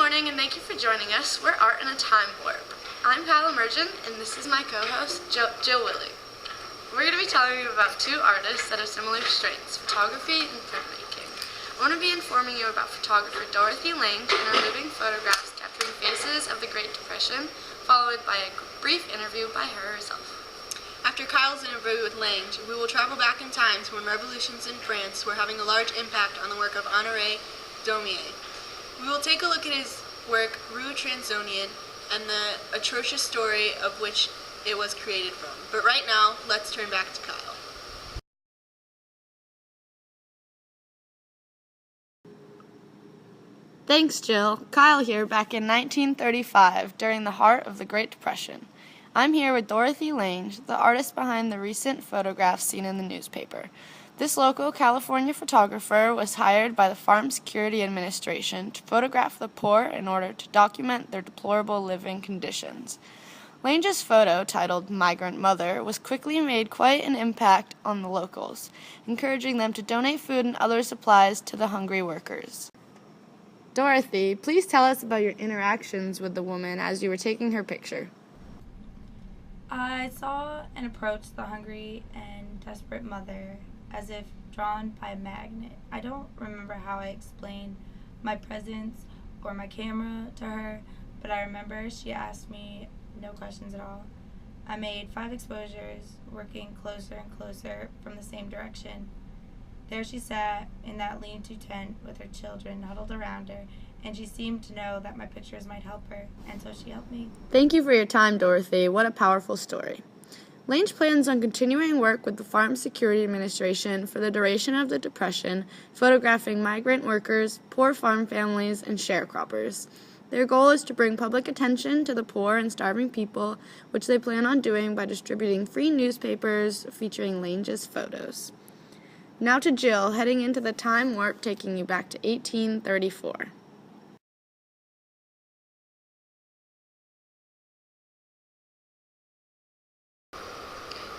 morning and thank you for joining us. We're Art in a Time Warp. I'm Kyle Emergent and this is my co-host, Jill Willie. We're going to be telling you about two artists that have similar strengths, photography and printmaking. I want to be informing you about photographer Dorothy Lange and her moving photographs capturing faces of the Great Depression, followed by a brief interview by her herself. After Kyle's interview with Lange, we will travel back in time to when revolutions in France were having a large impact on the work of Daumier. We will take a look at his work, Rue Transnonain, and the atrocious story of which it was created from. But right now, let's turn back to Kyle. Thanks, Jill. Kyle here, back in 1935, during the heart of the Great Depression. I'm here with Dorothy Lange, the artist behind the recent photographs seen in the newspaper. This local California photographer was hired by the Farm Security Administration to photograph the poor in order to document their deplorable living conditions. Lange's photo, titled Migrant Mother, was quickly made quite an impact on the locals, encouraging them to donate food and other supplies to the hungry workers. Dorothy, please tell us about your interactions with the woman as you were taking her picture. I saw and approached the hungry and desperate mother as if drawn by a magnet. I don't remember how I explained my presence or my camera to her, but I remember she asked me no questions at all. I made 5 exposures, working closer and closer from the same direction. There she sat in that lean-to tent with her children huddled around her, and she seemed to know that my pictures might help her, and so she helped me. Thank you for your time, Dorothy. What a powerful story. Lange plans on continuing work with the Farm Security Administration for the duration of the Depression, photographing migrant workers, poor farm families, and sharecroppers. Their goal is to bring public attention to the poor and starving people, which they plan on doing by distributing free newspapers featuring Lange's photos. Now to Jill, heading into the time warp taking you back to 1834.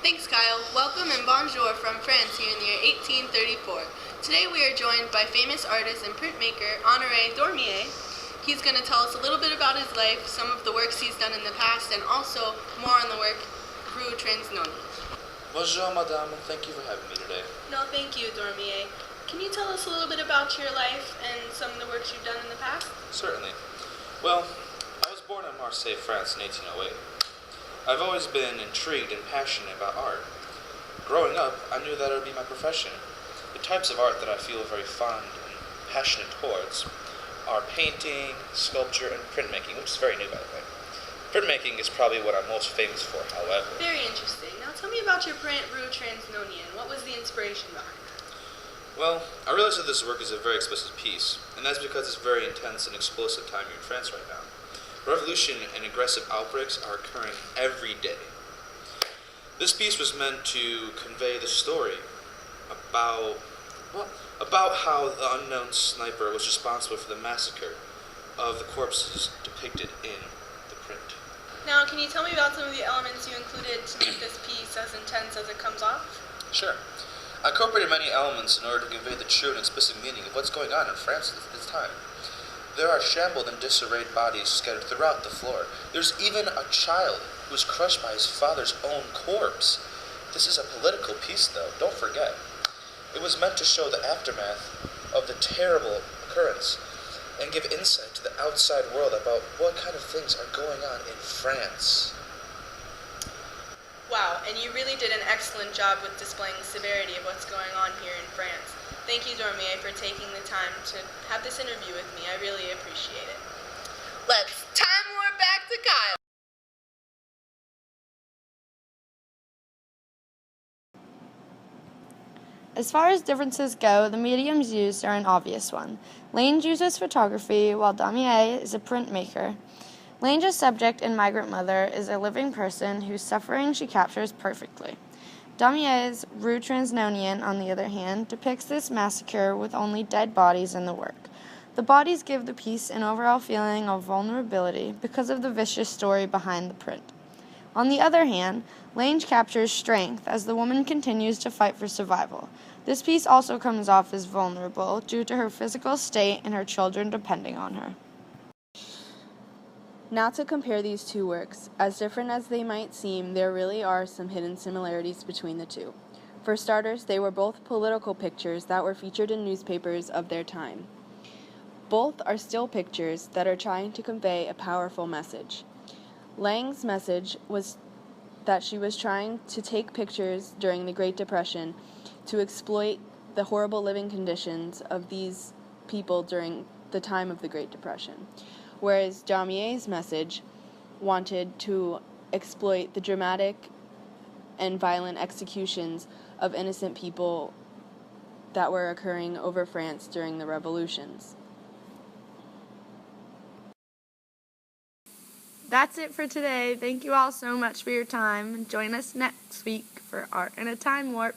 Thanks, Kyle. Welcome and bonjour from France here in the year 1834. Today we are joined by famous artist and printmaker Honoré Daumier. He's going to tell us a little bit about his life, some of the works he's done in the past, and also more on the work Rue Transnonain. Bonjour, madame, and thank you for having me today. No, thank you, Daumier. Can you tell us a little bit about your life and some of the works you've done in the past? Certainly. Well, I was born in Marseille, France in 1808. I've always been intrigued and passionate about art. Growing up, I knew that it would be my profession. The types of art that I feel very fond and passionate towards are painting, sculpture, and printmaking, which is very new, by the way. Printmaking is probably what I'm most famous for, however. Very interesting. Now tell me about your print, Rue Transnonain. What was the inspiration behind that? Well, I realize that this work is a very explicit piece, and that's because it's a very intense and explosive time here in France right now. Revolution and aggressive outbreaks are occurring every day. This piece was meant to convey the story about how the unknown sniper was responsible for the massacre of the corpses depicted in the print. Now, can you tell me about some of the elements you included to make this piece as intense as it comes off? Sure. I incorporated many elements in order to convey the true and explicit meaning of what's going on in France at this time. There are shambled and disarrayed bodies scattered throughout the floor. There's even a child who was crushed by his father's own corpse. This is a political piece, though, don't forget. It was meant to show the aftermath of the terrible occurrence and give insight to the outside world about what kind of things are going on in France. Wow, and you really did an excellent job with displaying the severity of what's going on here in France. Thank you, Daumier, for taking the time to have this interview with me. I really appreciate it. Let's time warp back to Kyle. As far as differences go, the mediums used are an obvious one. Lange uses photography, while Daumier is a printmaker. Lange's subject in Migrant Mother is a living person whose suffering she captures perfectly. Daumier's Rue Transnonain, on the other hand, depicts this massacre with only dead bodies in the work. The bodies give the piece an overall feeling of vulnerability because of the vicious story behind the print. On the other hand, Lange captures strength as the woman continues to fight for survival. This piece also comes off as vulnerable due to her physical state and her children depending on her. Now to compare these two works, as different as they might seem, there really are some hidden similarities between the two. For starters, they were both political pictures that were featured in newspapers of their time. Both are still pictures that are trying to convey a powerful message. Lange's message was that she was trying to take pictures during the Great Depression to exploit the horrible living conditions of these people during the time of the Great Depression, whereas Daumier's message wanted to exploit the dramatic and violent executions of innocent people that were occurring over France during the revolutions. That's it for today. Thank you all so much for your time. Join us next week for Art in a Time Warp.